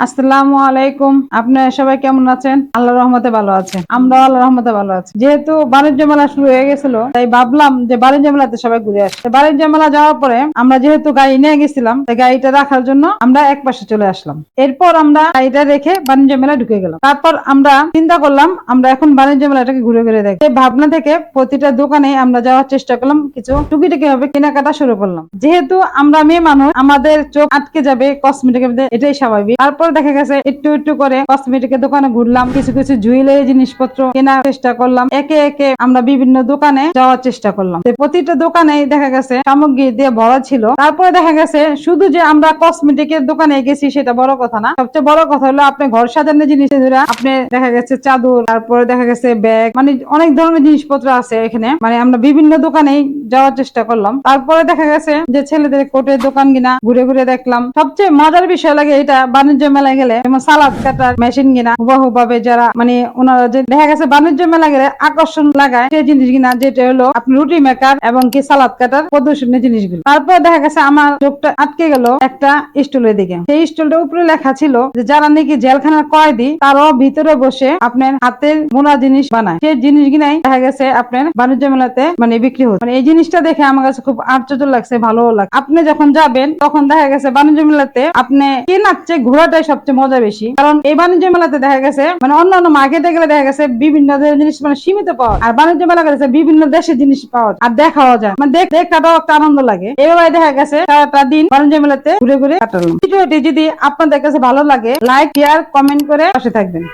আসসালামু আলাইকুম। আপনারা সবাই কেমন আছেন? আল্লাহর রহমতে ভালো আছেন। আমরাও আল্লাহর রহমতে ভালো আছি। যেহেতু বাণিজ্য মেলা শুরু হয়ে গেছিল, তাই ভাবলাম যে বাণিজ্য মেলাতে সবাই ঘুরে আসি। বাণিজ্য মেলা যাওয়ার পরে আমরা যেহেতু গাড়ি নিয়ে গেছিলাম, তাই গাড়িটা রাখার জন্য আমরা এক পাশে চলে আসলাম। এরপর আমরা গাড়িটা রেখে বাণিজ্য মেলায় ঢুকে গেলাম। তারপর আমরা চিন্তা করলাম আমরা এখন বাণিজ্য মেলাটাকে ঘুরে ঘুরে দেখি। এই ভাবনা থেকে প্রতিটা দোকানে আমরা যাওয়ার চেষ্টা করলাম, কিছু টুকিটাকি ভাবে কেনাকাটা শুরু করলাম। যেহেতু আমরা মেয়ে মানুষ, আমাদের চোখ আটকে যাবে কসমেটিক, এটাই স্বাভাবিক। তারপর দেখা গেছে একটু একটু করে কসমেটিকের দোকানে ঘুরলাম, কিছু কিছু জুয়েলারি জিনিসপত্র কেনার চেষ্টা করলাম। একে একে আমরা বিভিন্ন দোকানে যাওয়ার চেষ্টা করলাম। প্রতিটা দোকানে দেখা গেছে সামগ্রী দিয়ে ভরা ছিল। তারপরে দেখা গেছে শুধু যে আমরা কসমেটিকের দোকানে গেছি সেটা বড় কথা না, সবচেয়ে বড় কথা হলো আপনি ঘর সাজানোর জিনিস, আপনি দেখা গেছে চাদর, তারপরে দেখা গেছে ব্যাগ, মানে অনেক ধরনের জিনিসপত্র আছে এখানে। মানে আমরা বিভিন্ন দোকানে যাওয়ার চেষ্টা করলাম। তারপরে দেখা গেছে যে ছেলেদের কোটের দোকান কিনা ঘুরে ঘুরে দেখলাম। সবচেয়ে মজার বিষয় লাগে এটা, বাণিজ্য মেলায় গেলে যেমন সালাদ কাটার মেশিন কিনা হুবাহু ভাবে যারা মানে ওনারা যে দেখা গেছে বাণিজ্য মেলা গেলে আকর্ষণ লাগায় সেই জিনিস কিনা, যেটা হলো আপনি রুটি মেকার এবং কি সালাদ কাটার প্রদর্শনের জিনিসগুলো। তারপর দেখা গেছে আমার চোখটা আটকে গেল একটা স্টলের দিকে। সেই স্টলটার উপরে লেখা ছিল যে যারা নাকি জেলখানার কয়েদি তারাও ভিতরে বসে আপনার হাতের বোনা জিনিস বানায়। সেই জিনিস কিনাই দেখা গেছে আপনার বাণিজ্য মেলাতে মানে বিক্রি হচ্ছে। মানে এই জিনিসটা দেখে আমার কাছে খুব আশ্চর্য লাগছে, ভালো লাগছে। আপনি যখন যাবেন তখন দেখা গেছে বাণিজ্য মেলাতে আপনি কেনার চেয়ে ঘোরাটাই সবচেয়ে মজা বেশি। কারণ এই বাণিজ্য মেলাতে দেখা গেছে মানে অন্যান্য মার্কেটে গেলে দেখা গেছে বিভিন্ন জিনিস মানে সীমিত পাওয়া, আর বাণিজ্য মেলা গেছে বিভিন্ন দেশের জিনিস পাওয়া যায় আর দেখাও যায়, মানে দেখাটাও একটা আনন্দ লাগে। এইভাবে দেখা গেছে সারাটা দিন বাণিজ্য মেলাতে ঘুরে ঘুরে কাটালাম। ভিডিওটি যদি আপনাদের কাছে ভালো লাগে, লাইক শেয়ার কমেন্ট করে পাশে থাকবেন।